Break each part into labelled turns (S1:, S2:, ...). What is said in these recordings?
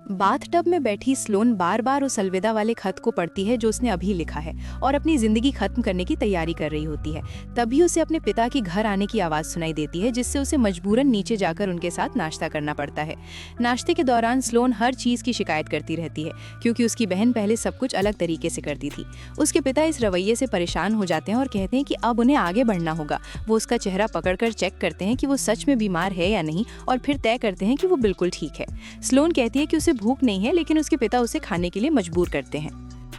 S1: Bathtub में बैठी Sloane बार बार उस अलविदा वाले खत को पढ़ती है जो उसने अभी लिखा है और अपनी जिंदगी खत्म करने की तैयारी कर रही होती है। तभी उसे अपने पिता की घर आने की आवाज़ सुनाई देती है, जिससे उसे मजबूरन नीचे जाकर उनके साथ नाश्ता करना पड़ता है। नाश्ते के दौरान स्लोन हर चीज़ की शिकायत करती रहती है, क्योंकि उसकी बहन पहले सब कुछ अलग तरीके से करती थी। उसके पिता इस रवैये से परेशान हो जाते हैं और कहते हैं कि अब उन्हें आगे बढ़ना होगा। वो उसका चेहरा पकड़कर चेक करते हैं कि वो सच में बीमार है या नहीं, और फिर तय करते हैं कि वो बिल्कुल ठीक है। स्लोन कहती है कि उसे भूख नहीं है, लेकिन उसके पिता उसे खाने के लिए मजबूर करते हैं।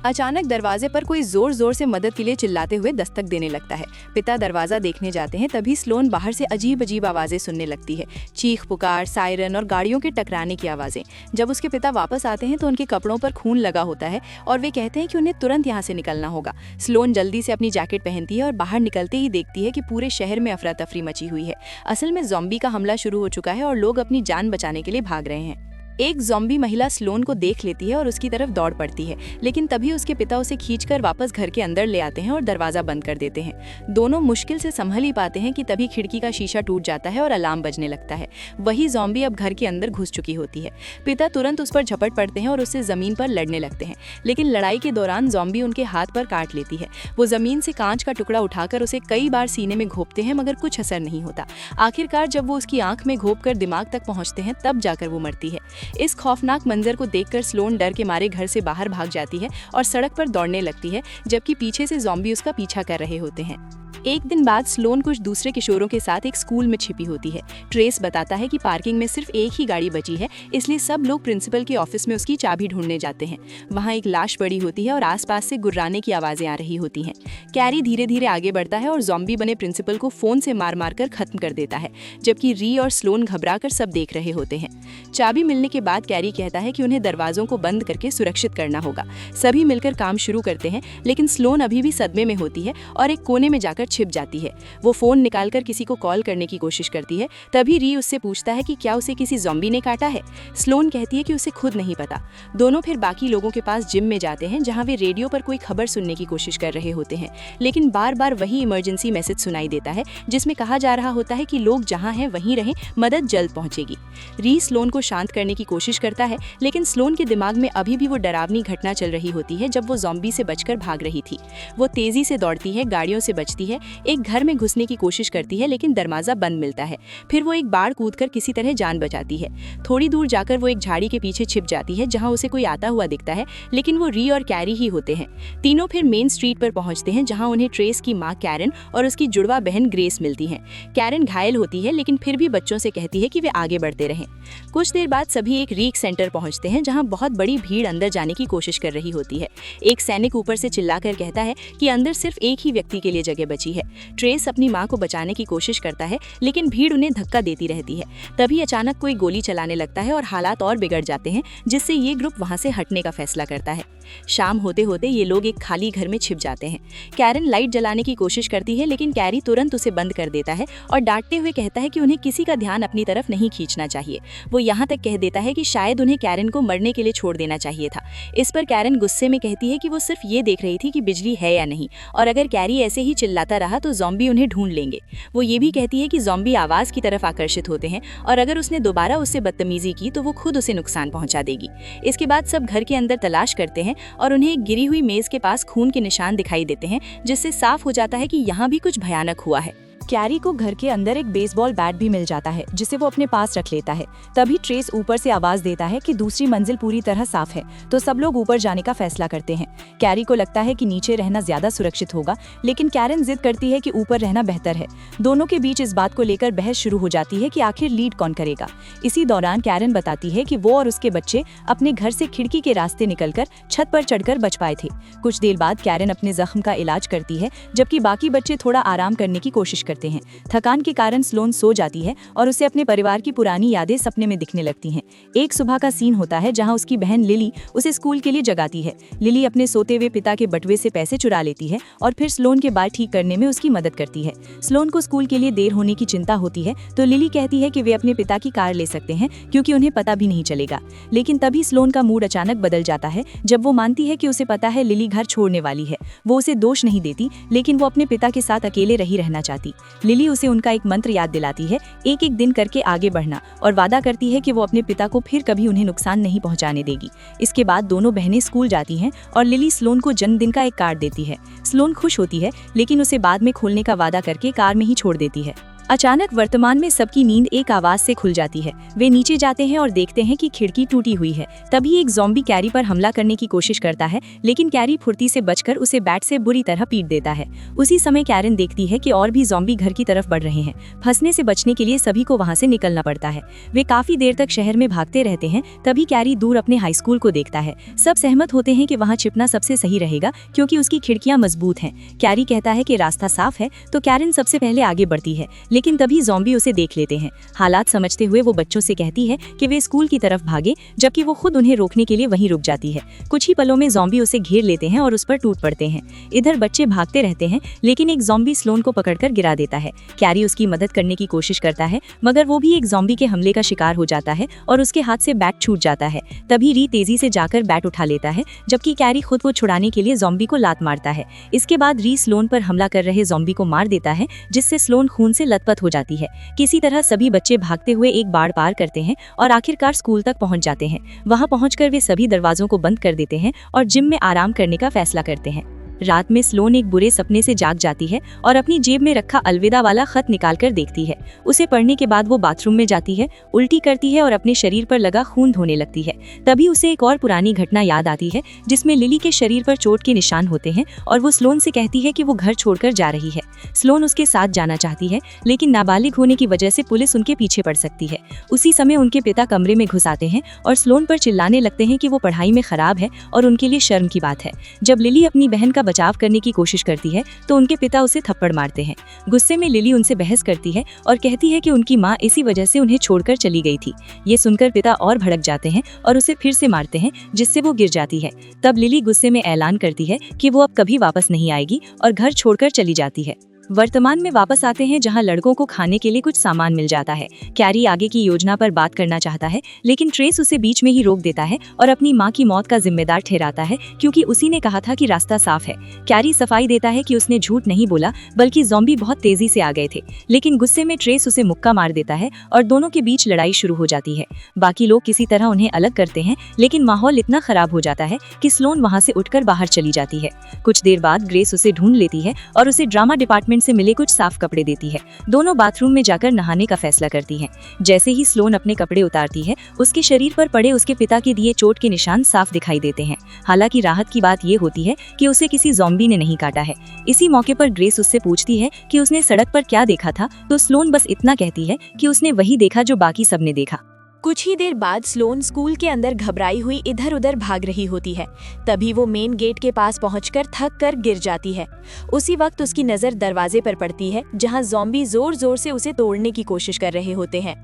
S1: अचानक दरवाजे पर कोई जोर जोर से मदद के लिए चिल्लाते हुए दस्तक देने लगता है। पिता दरवाजा देखने जाते हैं, तभी स्लोन बाहर से अजीब अजीब आवाजें सुनने लगती है। चीख पुकार, सायरन और गाड़ियों के टकराने की आवाजें। जब उसके पिता वापस आते हैं तो उनके कपड़ों पर खून लगा होता है और वे कहते हैं कि उन्हें तुरंत यहाँ से निकलना होगा। स्लोन जल्दी से अपनी जैकेट पहनती है और बाहर निकलते ही देखती है कि पूरे शहर में अफरा तफरी मची हुई है। असल में ज़ॉम्बी का हमला शुरू हो चुका है और लोग अपनी जान बचाने के लिए भाग रहे हैं। एक ज़ॉम्बी महिला स्लोन को देख लेती है और उसकी तरफ दौड़ पड़ती है, लेकिन तभी उसके पिता उसे खींचकर वापस घर के अंदर ले आते हैं और दरवाज़ा बंद कर देते हैं। दोनों मुश्किल से संभल ही पाते हैं कि तभी खिड़की का शीशा टूट जाता है और अलार्म बजने लगता है। वही ज़ॉम्बी अब घर के अंदर घुस चुकी होती है। पिता तुरंत उस पर झपट पड़ते हैं और उससे ज़मीन पर लड़ने लगते हैं, लेकिन लड़ाई के दौरान ज़ॉम्बी उनके हाथ पर काट लेती है। वो ज़मीन से कांच का टुकड़ा उठाकर उसे कई बार सीने में घोंपते हैं, मगर कुछ असर नहीं होता। आखिरकार जब वो उसकी आंख में घोंपकर दिमाग तक पहुंचते हैं, तब जाकर वो मरती है। इस खौफनाक मंजर को देखकर स्लोन डर के मारे घर से बाहर भाग जाती है और सड़क पर दौड़ने लगती है, जबकि पीछे से ज़ॉम्बी उसका पीछा कर रहे होते हैं। एक दिन बाद स्लोन कुछ दूसरे किशोरों के साथ एक स्कूल में छिपी होती है। ट्रेस बताता है कि पार्किंग में सिर्फ एक ही गाड़ी बची है, इसलिए सब लोग प्रिंसिपल के ऑफिस में उसकी चाबी ढूंढने जाते हैं। वहाँ एक लाश पड़ी होती है और आसपास से गुर्राने की आवाजें आ रही होती हैं। कैरी धीरे धीरे आगे बढ़ता है और ज़ॉम्बी बने प्रिंसिपल को फोन से मार मार कर खत्म कर देता है, जबकि री और स्लोन घबरा कर सब देख रहे होते हैं। चाबी मिलने के बाद कैरी कहता है कि उन्हें दरवाजों को बंद करके सुरक्षित करना होगा। सभी मिलकर काम शुरू करते हैं, लेकिन स्लोन अभी भी सदमे में होती है और एक कोने में जाकर छिप जाती है। वो फोन निकालकर किसी को कॉल करने की कोशिश करती है। तभी री उससे पूछता है कि क्या उसे किसी ज़ॉम्बी ने काटा है। स्लोन कहती है कि उसे खुद नहीं पता। दोनों फिर बाकी लोगों के पास जिम में जाते हैं, जहां वे रेडियो पर कोई खबर सुनने की कोशिश कर रहे होते हैं, लेकिन बार बार वही इमरजेंसी मैसेज सुनाई देता है, जिसमें कहा जा रहा होता है कि लोग जहां हैं वहीं रहें, मदद जल्द पहुंचेगी। री स्लोन को शांत करने की कोशिश करता है, लेकिन स्लोन के दिमाग में अभी भी वो डरावनी घटना चल रही होती है जब वो ज़ॉम्बी से बचकर भाग रही थी। वो तेजी से दौड़ती है, गाड़ियों से बचती है, एक घर में घुसने की कोशिश करती है, लेकिन दरवाजा बंद मिलता है। फिर वो एक बाड़ कूदकर किसी तरह जान बचाती है। थोड़ी दूर जाकर वो एक झाड़ी के पीछे छिप जाती है, जहां उसे कोई आता हुआ दिखता है, लेकिन वो री और कैरी ही होते हैं। तीनों फिर मेन स्ट्रीट पर पहुंचते हैं, जहां उन्हें ट्रेस की मां कैरन और उसकी जुड़वा बहन ग्रेस मिलती हैं। कैरन घायल होती है, लेकिन फिर भी बच्चों से कहती है कि वे आगे बढ़ते रहें। कुछ देर बाद सभी एक रीक सेंटर पहुंचते हैं, जहां बहुत बड़ी भीड़ अंदर जाने की कोशिश कर रही होती है। एक सैनिक ऊपर से चिल्लाकर कहता है कि अंदर सिर्फ एक ही व्यक्ति के लिए जगह बची है। ट्रेस अपनी मां को बचाने की कोशिश करता है, लेकिन भीड़ उन्हें धक्का देती रहती है। तभी अचानक कोई गोली चलाने लगता है और हालात और बिगड़ जाते हैं, जिससे ये ग्रुप वहां से हटने का फैसला करता है। शाम होते होते ये लोग एक खाली घर में छिप जाते हैं। कैरन लाइट जलाने की कोशिश करती है, लेकिन कैरी तुरंत उसे बंद कर देता है और डांटते हुए कहता है कि उन्हें किसी का ध्यान अपनी तरफ नहीं खींचना चाहिए। वो यहाँ तक कह देता है कि शायद उन्हें कैरन को मरने के लिए छोड़ देना चाहिए था। इस पर कैरन गुस्से में कहती है कि वो सिर्फ ये देख रही थी कि बिजली है या नहीं, और अगर कैरी ऐसे ही चिल्लाता रहा तो ज़ॉम्बी उन्हें ढूंढ लेंगे। वो ये भी कहती है कि ज़ॉम्बी आवाज़ की तरफ आकर्षित होते हैं और अगर उसने दोबारा उससे बदतमीजी की तो वो खुद उसे नुकसान पहुंचा देगी। इसके बाद सब घर के अंदर तलाश करते हैं और उन्हें एक गिरी हुई मेज के पास खून के निशान दिखाई देते हैं, जिससे साफ हो जाता है कि यहाँ भी कुछ भयानक हुआ है। कैरी को घर के अंदर एक बेसबॉल बैट भी मिल जाता है, जिसे वो अपने पास रख लेता है। तभी ट्रेस ऊपर से आवाज देता है कि दूसरी मंजिल पूरी तरह साफ है, तो सब लोग ऊपर जाने का फैसला करते हैं। कैरी को लगता है कि नीचे रहना ज्यादा सुरक्षित होगा, लेकिन कैरन जिद करती है कि ऊपर रहना बेहतर है। दोनों के बीच इस बात को लेकर बहस शुरू हो जाती है कि आखिर लीड कौन करेगा। इसी दौरान कैरन बताती है कि वो और उसके बच्चे अपने घर से खिड़की के रास्ते निकलकर छत पर चढ़कर बच पाए थे। कुछ देर बाद कैरन अपने जख्म का इलाज करती है, जबकि बाकी बच्चे थोड़ा आराम करने की कोशिश करते हैं। थकान के कारण स्लोन सो जाती है और उसे अपने परिवार की पुरानी यादें सपने में दिखने लगती हैं। एक सुबह का सीन होता है जहां उसकी बहन लिली उसे स्कूल के लिए जगाती है। लिली अपने सोते हुए पिता के बटुए से पैसे चुरा लेती है और फिर स्लोन के बाल ठीक करने में उसकी मदद करती है। स्लोन को स्कूल के लिए देर होने की चिंता होती है, तो लिली कहती है कि वे अपने पिता की कार ले सकते हैं, क्योंकि उन्हें पता भी नहीं चलेगा। लेकिन तभी स्लोन का मूड अचानक बदल जाता है, जब वो मानती है कि उसे पता है लिली घर छोड़ने वाली है। वो उसे दोष नहीं देती, लेकिन वो अपने पिता के साथ अकेले रही रहना चाहती।
S2: लिली उसे उनका एक मंत्र याद दिलाती है, एक एक दिन करके आगे बढ़ना, और वादा करती है कि वो अपने पिता को फिर कभी उन्हें नुकसान नहीं पहुंचाने देगी। इसके बाद दोनों बहनें स्कूल जाती हैं और लिली स्लोन को जन्मदिन का एक कार्ड देती है। स्लोन खुश होती है, लेकिन उसे बाद में खोलने का वादा करके कार में ही छोड़ देती है। अचानक वर्तमान में सबकी नींद एक आवाज से खुल जाती है। वे नीचे जाते हैं और देखते हैं कि खिड़की टूटी हुई है। तभी एक ज़ॉम्बी कैरी पर हमला करने की कोशिश करता है, लेकिन कैरी फुर्ती से बचकर उसे बैट से बुरी तरह पीट देता है। उसी समय कैरन देखती है कि और भी ज़ॉम्बी घर की तरफ बढ़ रहे हैं। फंसने से बचने के लिए सभी को वहां से निकलना पड़ता है। वे काफी देर तक शहर में भागते रहते हैं। तभी कैरी दूर अपने हाई स्कूल को देखता है। सब सहमत होते हैं कि वहाँ छिपना सबसे सही रहेगा, क्योंकि उसकी खिड़कियां मजबूत हैं। कैरी कहता है कि रास्ता साफ है, तो कैरन सबसे पहले आगे बढ़ती है, लेकिन तभी ज़ॉम्बी उसे देख लेते हैं। हालात समझते हुए वो बच्चों से कहती है कि वे स्कूल की तरफ भागे, जबकि वो खुद उन्हें रोकने के लिए वहीं रुक जाती है। कुछ ही पलों में ज़ॉम्बी उसे घेर लेते हैं और उस पर टूट पड़ते हैं। इधर बच्चे भागते रहते हैं, लेकिन एक ज़ॉम्बी स्लोन को पकड़कर गिरा देता है। कैरी उसकी मदद करने की कोशिश करता है, मगर वो भी एक ज़ॉम्बी के हमले का शिकार हो जाता है और उसके हाथ से बैट छूट जाता है। तभी री तेजी से जाकर बैट उठा लेता है, जबकि कैरी खुद को छुड़ाने के लिए ज़ॉम्बी को लात मारता है। इसके बाद री स्लोन पर हमला कर रहे ज़ॉम्बी को मार देता है, जिससे स्लोन खून से लथपथ हो जाती है। किसी तरह सभी बच्चे भागते हुए एक बाड़ पार करते हैं और आखिरकार स्कूल तक पहुंच जाते हैं। वहां पहुंचकर वे सभी दरवाजों को बंद कर देते हैं और जिम में आराम करने का फैसला करते हैं। रात में स्लोन एक बुरे सपने से जाग जाती है और अपनी जेब में रखा अलविदा वाला खत निकालकर देखती है। उसे पढ़ने के बाद वो बाथरूम में जाती है, उल्टी करती है और अपने शरीर पर लगा खून धोने लगती है। तभी उसे एक और पुरानी घटना याद आती है, जिसमें लिली के शरीर पर चोट के निशान होते हैं और वो स्लोन से कहती है कि वो घर छोड़कर जा रही है। स्लोन उसके साथ जाना चाहती है, लेकिन नाबालिग होने की वजह से पुलिस उनके पीछे पड़ सकती है। उसी समय उनके पिता कमरे में घुस आते हैं और स्लोन पर चिल्लाने लगते हैं कि वो पढ़ाई में खराब है और उनके लिए शर्म की बात है। जब लिली अपनी बहन का बचाव करने की कोशिश करती है, तो उनके पिता उसे थप्पड़ मारते हैं। गुस्से में लिली उनसे बहस करती है और कहती है कि उनकी माँ इसी वजह से उन्हें छोड़कर चली गई थी। ये सुनकर पिता और भड़क जाते हैं और उसे फिर से मारते हैं, जिससे वो गिर जाती है। तब लिली गुस्से में ऐलान करती है कि वो अब कभी वापस नहीं आएगी और घर छोड़कर चली जाती है। वर्तमान में वापस आते हैं, जहां लड़कों को खाने के लिए कुछ सामान मिल जाता है। कैरी आगे की योजना पर बात करना चाहता है, लेकिन ट्रेस उसे बीच में ही रोक देता है और अपनी मां की मौत का जिम्मेदार ठहराता है, क्योंकि उसी ने कहा था कि रास्ता साफ है। कैरी सफाई देता है कि उसने झूठ नहीं बोला, बल्कि ज़ॉम्बी बहुत तेजी से आ गए थे। लेकिन गुस्से में ट्रेस उसे मुक्का मार देता है और दोनों के बीच लड़ाई शुरू हो जाती है। बाकी लोग किसी तरह उन्हें अलग करते हैं, लेकिन माहौल इतना खराब हो जाता है कि स्लोन वहां से उठकर बाहर चली जाती है। कुछ देर बाद ग्रेस उसे ढूंढ लेती है और उसे ड्रामा डिपार्टमेंट से मिले कुछ साफ कपड़े देती है। दोनों बाथरूम में जाकर नहाने का फैसला करती हैं। जैसे ही स्लोन अपने कपड़े उतारती है, उसके शरीर पर पड़े उसके पिता के दिए चोट के निशान साफ दिखाई देते हैं। हालांकि राहत की बात ये होती है कि उसे किसी ज़ॉम्बी ने नहीं काटा है। इसी मौके पर ग्रेस उससे पूछती है कि उसने सड़क पर क्या देखा था, तो स्लोन बस इतना कहती है कि उसने वही देखा जो बाकी सबने देखा।
S1: कुछ ही देर बाद स्लोन स्कूल के अंदर घबराई हुई इधर उधर भाग रही होती है। तभी वो मेन गेट के पास पहुंचकर थक कर गिर जाती है। उसी वक्त उसकी नज़र दरवाजे पर पड़ती है, जहां ज़ॉम्बी जोर जोर से उसे तोड़ने की कोशिश कर रहे होते हैं।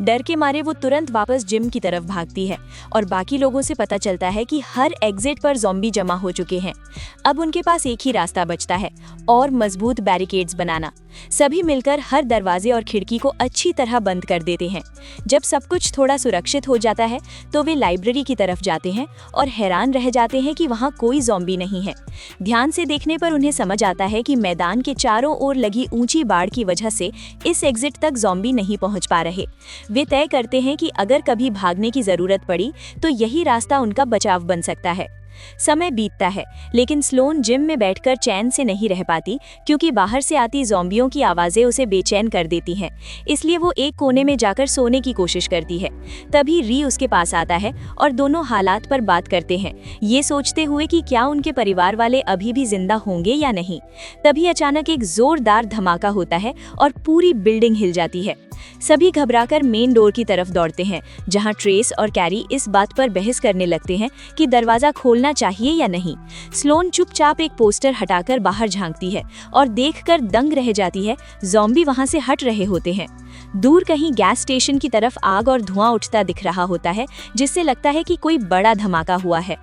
S1: डर के मारे वो तुरंत वापस जिम की तरफ भागती है और बाकी लोगों से पता चलता है कि हर एग्जिट पर ज़ॉम्बी जमा हो चुके हैं। अब उनके पास एक ही रास्ता बचता है, और मजबूत बैरिकेड्स बनाना। सभी मिलकर हर दरवाजे और खिड़की को अच्छी तरह बंद कर देते हैं। जब सब कुछ थोड़ा सुरक्षित हो जाता है, तो वे लाइब्रेरी की तरफ जाते हैं और हैरान रह जाते हैं कि वहां कोई ज़ॉम्बी नहीं है। ध्यान से देखने पर उन्हें समझ आता है कि मैदान के चारों ओर लगी ऊंची बाड़ की वजह से इस एग्जिट तक ज़ॉम्बी नहीं पहुंच पा रहे। वे तय करते हैं कि अगर कभी भागने की जरूरत पड़ी तो यही रास्ता उनका बचाव बन सकता है। समय बीतता है, लेकिन स्लोन जिम में बैठकर चैन से नहीं रह पाती, क्योंकि बाहर से आती ज़ॉम्बियों की आवाज़ें उसे बेचैन कर देती हैं। इसलिए वो एक कोने में जाकर सोने की कोशिश करती है। तभी री उसके पास आता है और दोनों हालात पर बात करते हैं, ये सोचते हुए कि क्या उनके परिवार वाले अभी भी जिंदा होंगे या नहीं। तभी अचानक एक जोरदार धमाका होता है और पूरी बिल्डिंग हिल जाती है। सभी घबराकर मेन डोर की तरफ दौड़ते हैं, जहां ट्रेस और कैरी इस बात पर बहस करने लगते हैं कि दरवाजा खोलना चाहिए या नहीं। स्लोन चुपचाप एक पोस्टर हटाकर बाहर झांकती है और देखकर दंग रह जाती है, ज़ॉम्बी वहां से हट रहे होते हैं। दूर कहीं गैस स्टेशन की तरफ आग और धुआं उठता दिख रहा होता है, जिससे लगता है कि कोई बड़ा धमाका हुआ है।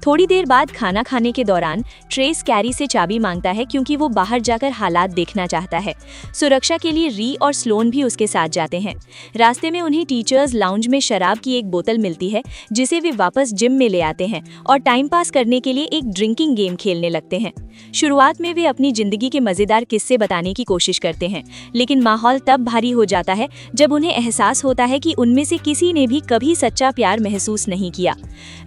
S2: थोड़ी देर बाद खाना खाने के दौरान ट्रेस कैरी से चाबी मांगता है क्योंकि वो बाहर जाकर हालात देखना चाहता है। सुरक्षा के लिए री और स्लोन भी उसके साथ जाते हैं। रास्ते में उन्हें टीचर्स लाउंज में शराब की एक बोतल मिलती है जिसे वे वापस जिम में ले आते हैं और टाइम पास करने के लिए एक ड्रिंकिंग गेम खेलने लगते हैं। शुरुआत में वे अपनी जिंदगी के मजेदार किस्से बताने की कोशिश करते हैं, लेकिन माहौल तब भारी हो जाता है जब उन्हें एहसास होता है कि उनमें से किसी ने भी कभी सच्चा प्यार महसूस नहीं किया।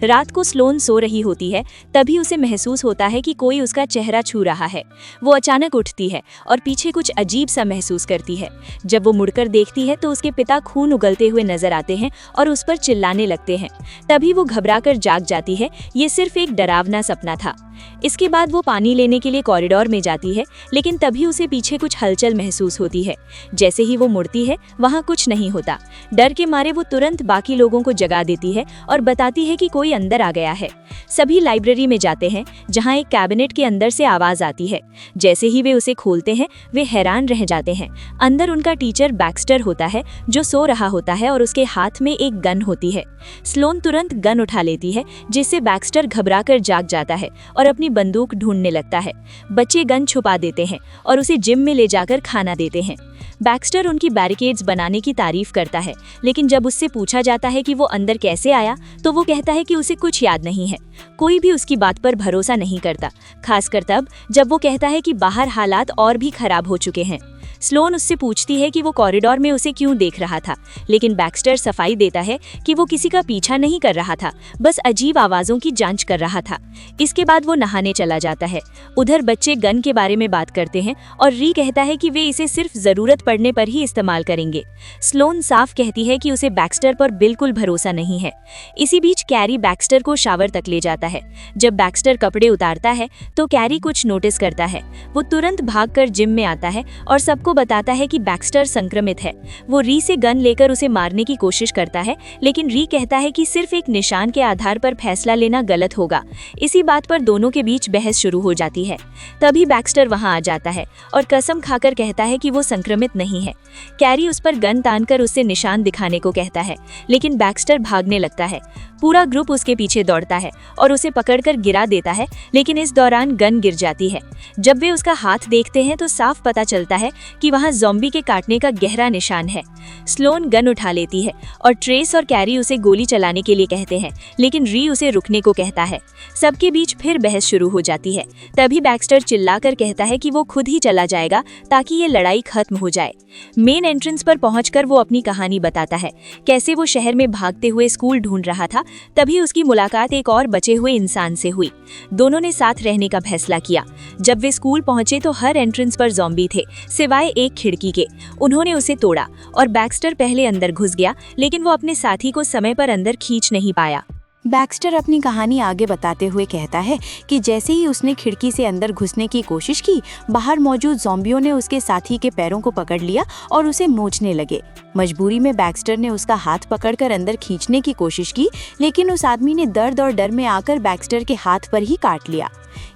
S2: रात को स्लोन सो रही होती है, तभी उसे महसूस होता है कि कोई उसका चेहरा छू रहा है। वो अचानक उठती है और पीछे कुछ अजीब सा महसूस करती है। जब वो मुड़कर देखती है तो उसके पिता खून उगलते हुए नजर आते हैं और उस पर चिल्लाने लगते हैं। तभी वो घबराकर जाग जाती है। ये सिर्फ एक डरावना सपना था। इसके बाद वो पानी लेने के लिए कॉरिडोर में जाती है, लेकिन तभी उसे पीछे कुछ हलचल महसूस होती है। जैसे ही वो मुड़ती है, वहाँ कुछ नहीं होता। डर के मारे वो तुरंत बाकी लोगों को जगा देती है और बताती है कि कोई अंदर आ गया है। सभी लाइब्रेरी में जाते हैं, जहाँ एक कैबिनेट के अंदर से आवाज आती है। जैसे ही वे उसे खोलते हैं, वे हैरान रह जाते हैं। अंदर उनका टीचर बैक्स्टर होता है, जो सो रहा होता है और उसके हाथ में एक गन होती है। स्लोन तुरंत गन उठा लेती है, जिससे बैक्स्टर घबराकर जाग जाता है और अपनी बंदूक ढूंढने लगता है। बच्चे गन छुपा देते हैं और उसे जिम में ले जाकर खाना देते हैं। बैक्स्टर उनकी बैरिकेड्स बनाने की तारीफ करता है, लेकिन जब उससे पूछा जाता है कि वो अंदर कैसे आया, तो वो कहता है कि उसे कुछ याद नहीं है। कोई भी उसकी बात पर भरोसा नहीं करता, खासकर तब जब वो कहता है कि बाहर हालात और भी खराब हो चुके हैं। स्लोन उससे पूछती है कि वो कॉरिडोर में उसे क्यों देख रहा था, लेकिन बैक्स्टर सफाई देता है कि वो किसी का पीछा नहीं कर रहा था, बस अजीब आवाज़ों की जांच कर रहा था। इसके बाद वो नहाने चला जाता है। उधर बच्चे गन के बारे में बात करते हैं और री कहता है कि वे इसे सिर्फ ज़रूरत पड़ने पर ही इस्तेमाल करेंगे। स्लोन साफ कहती है कि उसे बैक्स्टर पर बिल्कुल भरोसा नहीं है। इसी बीच कैरी बैक्स्टर को शावर तक ले जाता है। जब बैक्स्टर कपड़े उतारता है तो कैरी कुछ नोटिस करता है। वो तुरंत भागकर जिम में आता है और सबको बताता है कि बैक्स्टर संक्रमित है। वो री से गन लेकर उसे मारने की कोशिश करता है, लेकिन री कहता है कि सिर्फ एक निशान के आधार पर फैसला लेना गलत होगा। इसी बात पर दोनों के बीच बहस शुरू हो जाती है। तभी बैक्स्टर वहां आ जाता है और कसम खाकर कहता है कि वो संक्रमित नहीं है। कैरी उस पर गन तानकर उससे निशान दिखाने को कहता है, लेकिन बैक्स्टर भागने लगता है। पूरा ग्रुप उसके पीछे दौड़ता है और उसे पकड़कर गिरा देता है, लेकिन इस दौरान गन गिर जाती है। जब वे उसका हाथ देखते हैं तो साफ पता चलता है कि वहां ज़ॉम्बी के काटने का गहरा निशान है। स्लोन गन उठा लेती है और ट्रेस और कैरी उसे गोली चलाने के लिए कहते हैं, लेकिन री उसे रुकने को कहता है। सबके बीच फिर बहस शुरू हो जाती है। तभी बैक्स्टर चिल्लाकर कहता है कि वो खुद ही चला जाएगा ताकि ये लड़ाई खत्म हो जाए। मेन एंट्रेंस पर पहुंचकर वो अपनी कहानी बताता है, कैसे वो शहर में भागते हुए स्कूल ढूंढ रहा था। तभी उसकी मुलाकात एक और बचे हुए इंसान से हुई। दोनों ने साथ रहने का फैसला किया। जब वे स्कूल पहुंचे तो हर एंट्रेंस पर ज़ॉम्बी थे, सिवाय एक खिड़की के। उन्होंने उसे तोड़ा और बैक्स्टर पहले अंदर घुस गया, लेकिन वो अपने साथी को समय पर अंदर खींच नहीं पाया।
S1: बैक्स्टर अपनी कहानी आगे बताते हुए कहता है कि जैसे ही उसने खिड़की से अंदर घुसने की कोशिश की, बाहर मौजूद ज़ॉम्बियों ने उसके साथी के पैरों को पकड़ लिया और उसे नोचने लगे। मजबूरी में बैक्स्टर ने उसका हाथ पकड़कर अंदर खींचने की कोशिश की, लेकिन उस आदमी ने दर्द और डर में आकर बैक्स्टर के हाथ पर ही काट लिया।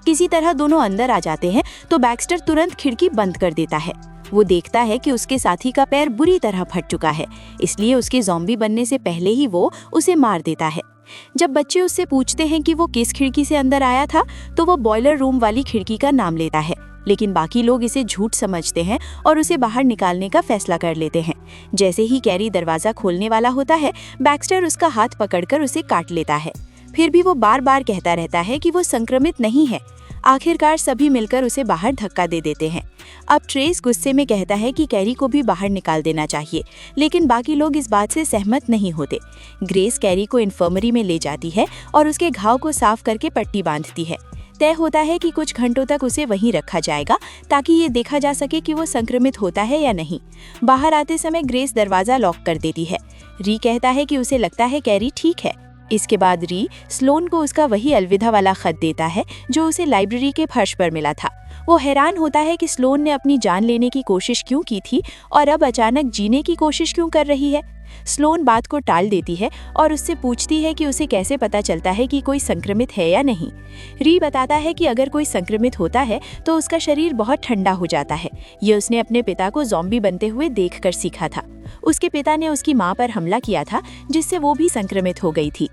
S1: किसी तरह दोनों अंदर आ जाते हैं तो बैक्स्टर तुरंत खिड़की बंद कर देता है। वो देखता है कि उसके साथी का पैर बुरी तरह फट चुका है, इसलिए उसके ज़ॉम्बी बनने से पहले ही वो उसे मार देता है। जब बच्चे उससे पूछते हैं कि वो किस खिड़की से अंदर आया था, तो वो बॉयलर रूम वाली खिड़की का नाम लेता है, लेकिन बाकी लोग इसे झूठ समझते हैं और उसे बाहर निकालने का फैसला कर लेते हैं। जैसे ही कैरी दरवाज़ा खोलने वाला होता है, बैक्स्टर उसका हाथ पकड़कर उसे काट लेता है। फिर भी वो बार बार कहता रहता है कि वो संक्रमित नहीं है। आखिरकार सभी मिलकर उसे बाहर धक्का दे देते हैं। अब ट्रेस गुस्से में कहता है कि कैरी को भी बाहर निकाल देना चाहिए, लेकिन बाकी लोग इस बात से सहमत नहीं होते। ग्रेस कैरी को इन्फर्मरी में ले जाती है और उसके घाव को साफ करके पट्टी बांधती है। तय होता है कि कुछ घंटों तक उसे वहीं रखा जाएगा ताकि ये देखा जा सके कि वो संक्रमित होता है या नहीं। बाहर आते समय ग्रेस दरवाज़ा लॉक कर देती है। री कहता है कि उसे लगता है कैरी ठीक है। इसके बाद री स्लोन को उसका वही अलविदा वाला खत देता है जो उसे लाइब्रेरी के फर्श पर मिला था। वो हैरान होता है कि स्लोन ने अपनी जान लेने की कोशिश क्यों की थी और अब अचानक जीने की कोशिश क्यों कर रही है। स्लोन बात को टाल देती है और उससे पूछती है कि उसे कैसे पता चलता है कि कोई संक्रमित है या नहीं। री बताता है कि अगर कोई संक्रमित होता है तो उसका शरीर बहुत ठंडा हो जाता है। ये उसने अपने पिता को ज़ॉम्बी बनते हुए देखकर सीखा था। उसके पिता ने उसकी मां पर हमला किया था, जिससे वो भी संक्रमित हो गई थी।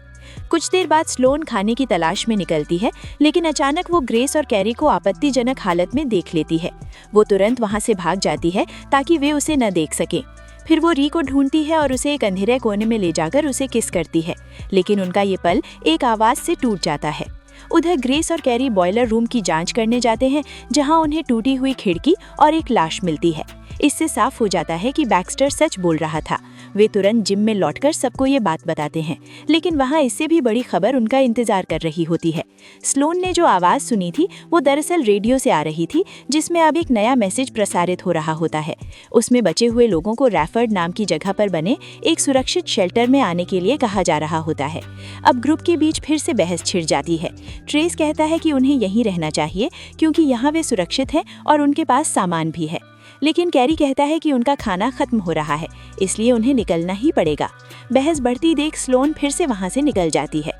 S2: कुछ देर बाद स्लोन खाने की तलाश में निकलती है, लेकिन अचानक वो ग्रेस और कैरी को आपत्तिजनक हालत में देख लेती है। वो तुरंत वहाँ से भाग जाती है ताकि वे उसे न देख सके। फिर वो री को ढूंढती है और उसे एक अंधेरे कोने में ले जाकर उसे किस करती है, लेकिन उनका ये पल एक आवाज से टूट जाता है। उधर ग्रेस और कैरी बॉयलर रूम की जांच करने जाते हैं, जहां उन्हें टूटी हुई खिड़की और एक लाश मिलती है। इससे साफ हो जाता है कि बैक्स्टर सच बोल रहा था। वे तुरंत जिम में लौटकर सबको ये बात बताते हैं, लेकिन वहाँ इससे भी बड़ी खबर उनका इंतजार कर रही होती है। स्लोन ने जो आवाज़ सुनी थी वो दरअसल रेडियो से आ रही थी, जिसमें अब एक नया मैसेज प्रसारित हो रहा होता है। उसमें बचे हुए लोगों को रैफर्ड नाम की जगह पर बने एक सुरक्षित शेल्टर में आने के लिए कहा जा रहा होता है। अब ग्रुप के बीच फिर से बहस छिड़ जाती है। ट्रेस कहता है कि उन्हें यहीं रहना चाहिए क्योंकि यहाँ वे सुरक्षित हैं और उनके पास सामान भी है, लेकिन कैरी कहता है कि उनका खाना खत्म हो रहा है, इसलिए उन्हें निकलना ही पड़ेगा। बहस बढ़ती देख स्लोन फिर से वहां से निकल जाती है।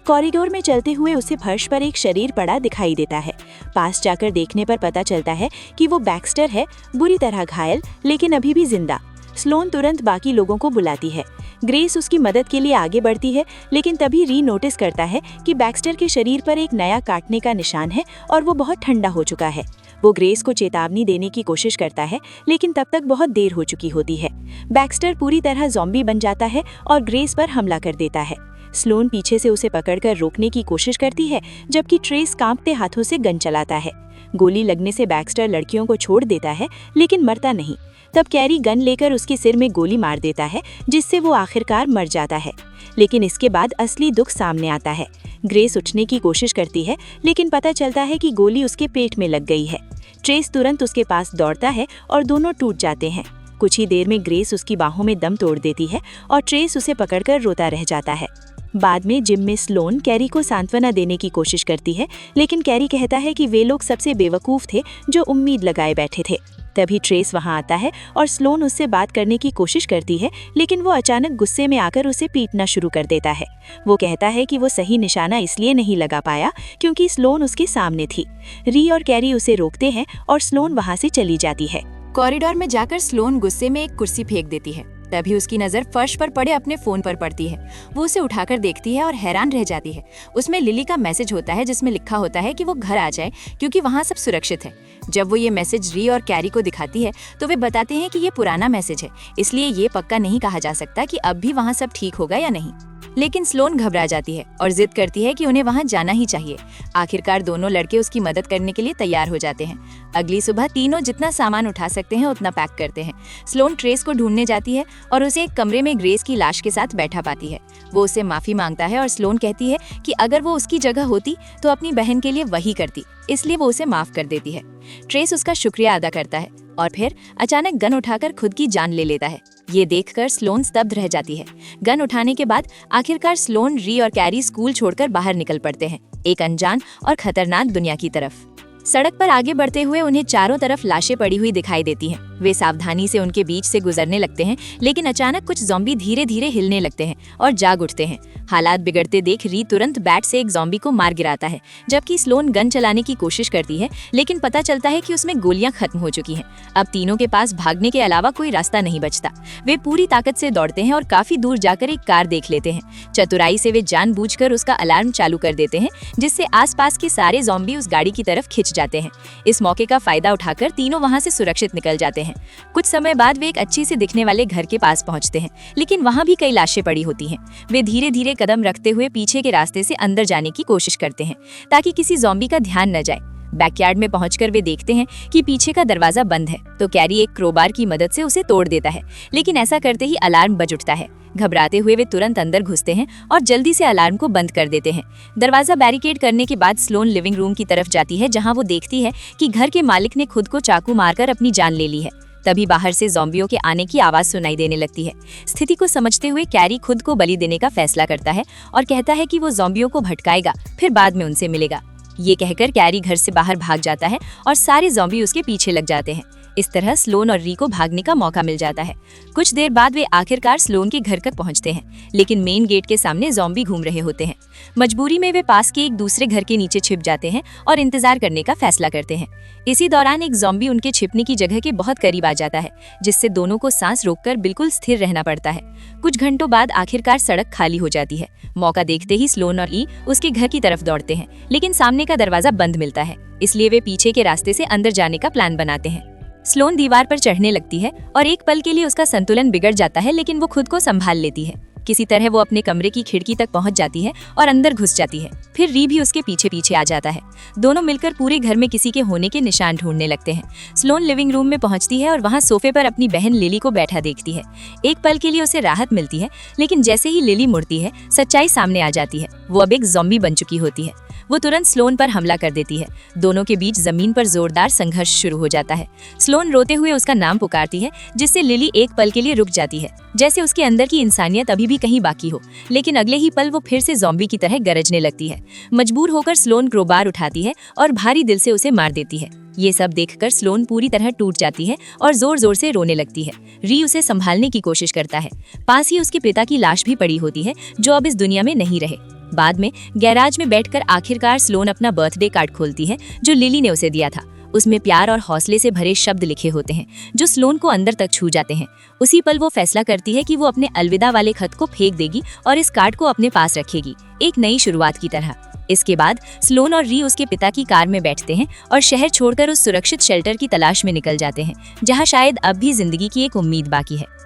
S2: कॉरिडोर में चलते हुए उसे फर्श पर एक शरीर पड़ा दिखाई देता है। पास जाकर देखने पर पता चलता है कि वो बैक्स्टर है, बुरी तरह घायल लेकिन अभी भी जिंदा। स्लोन तुरंत बाकी लोगों को बुलाती है। ग्रेस उसकी मदद के लिए आगे बढ़ती है, लेकिन तभी री नोटिस करता है कि बैक्स्टर के शरीर पर एक नया काटने का निशान है और वो बहुत ठंडा हो चुका है। वो ग्रेस को चेतावनी देने की कोशिश करता है, लेकिन तब तक बहुत देर हो चुकी होती है। बैक्स्टर पूरी तरह ज़ॉम्बी बन जाता है और ग्रेस पर हमला कर देता है। स्लोन पीछे से उसे पकड़कर रोकने की कोशिश करती है, जबकि ट्रेस कांपते हाथों से गन चलाता है। गोली लगने से बैक्स्टर लड़कियों को छोड़ देता है, लेकिन मरता नहीं। तब कैरी गन लेकर उसके सिर में गोली मार देता है, जिससे वो आखिरकार मर जाता है। लेकिन इसके बाद असली दुख सामने आता है। ग्रेस उठने की कोशिश करती है, लेकिन पता चलता है कि गोली उसके पेट में लग गई है। ट्रेस तुरंत उसके पास दौड़ता है और दोनों टूट जाते हैं। कुछ ही देर में ग्रेस उसकी बाहों में दम तोड़ देती है और ट्रेस उसे पकड़कर रोता रह जाता है। बाद में जिम में स्लोन कैरी को सांत्वना देने की कोशिश करती है, लेकिन कैरी कहता है कि वे लोग सबसे बेवकूफ़ थे जो उम्मीद लगाए बैठे थे। तभी ट्रेस वहां आता है और स्लोन उससे बात करने की कोशिश करती है, लेकिन वो अचानक गुस्से में आकर उसे पीटना शुरू कर देता है। वो कहता है कि वो सही निशाना इसलिए नहीं लगा पाया क्योंकि स्लोन उसके सामने थी। री और कैरी उसे रोकते हैं और स्लोन वहां से चली जाती है।
S1: कॉरिडोर में जाकर स्लोन गुस्से में एक कुर्सी फेंक देती है। तभी उसकी नज़र फर्श पर पड़े अपने फोन पर पड़ती है। वो उसे उठाकर देखती है और हैरान रह जाती है। उसमें लिली का मैसेज होता है, जिसमें लिखा होता है कि वो घर आ जाए क्योंकि वहाँ सब सुरक्षित है। जब वो ये मैसेज री और कैरी को दिखाती है तो वे बताते हैं कि ये पुराना मैसेज है, इसलिए ये पक्का नहीं कहा जा सकता कि अब भी वहाँ सब ठीक होगा या नहीं। लेकिन स्लोन घबरा जाती है और जिद करती है कि उन्हें वहां जाना ही चाहिए। आखिरकार दोनों लड़के उसकी मदद करने के लिए तैयार हो जाते हैं। अगली सुबह तीनों जितना सामान उठा सकते हैं उतना पैक करते हैं। स्लोन ट्रेस को ढूंढने जाती है और उसे एक कमरे में ग्रेस की लाश के साथ बैठा पाती है। वो उससे माफी मांगता है और स्लोन कहती है कि अगर वो उसकी जगह होती तो अपनी बहन के लिए वही करती, इसलिए वो उसे माफ कर देती है। ट्रेस उसका शुक्रिया अदा करता है और फिर अचानक गन उठाकर खुद की जान ले लेता है। ये देखकर स्लोन स्तब्ध रह जाती है। गन उठाने के बाद आखिरकार स्लोन, री और कैरी स्कूल छोड़कर बाहर निकल पड़ते हैं, एक अनजान और खतरनाक दुनिया की तरफ। सड़क पर आगे बढ़ते हुए उन्हें चारों तरफ लाशें पड़ी हुई दिखाई देती हैं। वे सावधानी से उनके बीच से गुजरने लगते हैं, लेकिन अचानक कुछ ज़ॉम्बी धीरे धीरे हिलने लगते हैं और जाग उठते हैं। हालात बिगड़ते देख री तुरंत बैट से एक ज़ॉम्बी को मार गिराता है, जबकि स्लोन गन चलाने की कोशिश करती है, लेकिन पता चलता है कि उसमें गोलियां खत्म हो चुकी हैं। अब तीनों के पास भागने के अलावा कोई रास्ता नहीं बचता। वे पूरी ताकत से दौड़ते हैं और काफी दूर जाकर एक कार देख लेते हैं। चतुराई से वे जानबूझकर उसका अलार्म चालू कर देते हैं, जिससे आसपास के सारे ज़ॉम्बी उस गाड़ी की तरफ खिंच जाते हैं। इस मौके का फायदा उठाकर तीनों वहां से सुरक्षित निकल जाते हैं। कुछ समय बाद वे एक अच्छी से दिखने वाले घर के पास पहुंचते हैं, लेकिन वहां भी कई लाशें पड़ी होती हैं। वे धीरे धीरे कदम रखते हुए पीछे के रास्ते से अंदर जाने की कोशिश करते हैं, ताकि किसी ज़ॉम्बी का ध्यान न जाए। बैकयार्ड में पहुंचकर वे देखते हैं कि पीछे का दरवाजा बंद है, तो कैरी एक क्रोबार की मदद से उसे तोड़ देता है, लेकिन ऐसा करते ही अलार्म बज उठता है। घबराते हुए वे तुरंत अंदर घुसते हैं और जल्दी से अलार्म को बंद कर देते हैं। दरवाजा बैरिकेड करने के बाद स्लोन लिविंग रूम की तरफ जाती है, जहां वो देखती है कि घर के मालिक ने खुद को चाकू मारकर अपनी जान ले ली है। तभी बाहर से ज़ॉम्बियों के आने की आवाज सुनाई देने लगती है। स्थिति को समझते हुए कैरी खुद को बलि देने का फैसला करता है और कहता है कि वो ज़ॉम्बियों को भटकाएगा, फिर बाद में उनसे मिलेगा। ये कहकर कैरी घर से बाहर भाग जाता है और सारे ज़ॉम्बी उसके पीछे लग जाते हैं।
S2: इस तरह स्लोन और री को भागने का मौका मिल जाता है। कुछ देर बाद वे आखिरकार स्लोन के घर तक पहुंचते हैं, लेकिन मेन गेट के सामने ज़ॉम्बी घूम रहे होते हैं। मजबूरी में वे पास के एक दूसरे घर के नीचे छिप जाते हैं और इंतजार करने का फैसला करते हैं। इसी दौरान एक ज़ॉम्बी उनके छिपने की जगह के बहुत करीब आ जाता है, जिससे दोनों को सांस रोककर बिल्कुल स्थिर रहना पड़ता है। कुछ घंटों बाद आखिरकार सड़क खाली हो जाती है। मौका देखते ही स्लोन और ई उसके घर की तरफ दौड़ते हैं, लेकिन सामने का दरवाजा बंद मिलता है, इसलिए वे पीछे के रास्ते से अंदर जाने का प्लान बनाते हैं। स्लोन दीवार पर चढ़ने लगती है और एक पल के लिए उसका संतुलन बिगड़ जाता है, लेकिन वो खुद को संभाल लेती है। किसी तरह वो अपने कमरे की खिड़की तक पहुंच जाती है और अंदर घुस जाती है। फिर री भी उसके पीछे पीछे आ जाता है। दोनों मिलकर पूरे घर में किसी के होने के निशान ढूंढने लगते हैं। स्लोन लिविंग रूम में पहुंचती है और वहां सोफे पर अपनी बहन लिली को बैठा देखती है। एक पल के लिए उसे राहत मिलती है, लेकिन जैसे ही लिली मुड़ती है, सच्चाई सामने आ जाती है। वो अब एक ज़ॉम्बी बन चुकी होती है। वो तुरंत स्लोन पर हमला कर देती है। दोनों के बीच जमीन पर जोरदार संघर्ष शुरू हो जाता है। स्लोन रोते हुए उसका नाम पुकारती है, जिससे लिली एक पल के लिए रुक जाती है, जैसे उसके अंदर की इंसानियत अभी भी कहीं बाकी हो। लेकिन अगले ही पल वो फिर से ज़ॉम्बी की तरह गरजने लगती है। मजबूर होकर स्लोन क्रोबार उठाती है और भारी दिल से उसे मार देती है। ये सब देखकर स्लोन पूरी तरह टूट जाती है और जोर जोर से रोने लगती है। री उसे संभालने की कोशिश करता है। पास ही उसके पिता की लाश भी पड़ी होती है, जो अब इस दुनिया में नहीं रहे। बाद में गैराज में बैठकर आखिरकार स्लोन अपना बर्थडे कार्ड खोलती है, जो लिली ने उसे दिया था। उसमें प्यार और हौसले से भरे शब्द लिखे होते हैं, जो स्लोन को अंदर तक छू जाते हैं। उसी पल वो फैसला करती है कि वो अपने अलविदा वाले खत को फेंक देगी और इस कार्ड को अपने पास रखेगी, एक नई शुरुआत की तरह। इसके बाद स्लोन और री उसके पिता की कार में बैठते हैं और शहर छोड़कर उस सुरक्षित शेल्टर की तलाश में निकल जाते हैं, जहां शायद अब भी जिंदगी की एक उम्मीद बाकी है।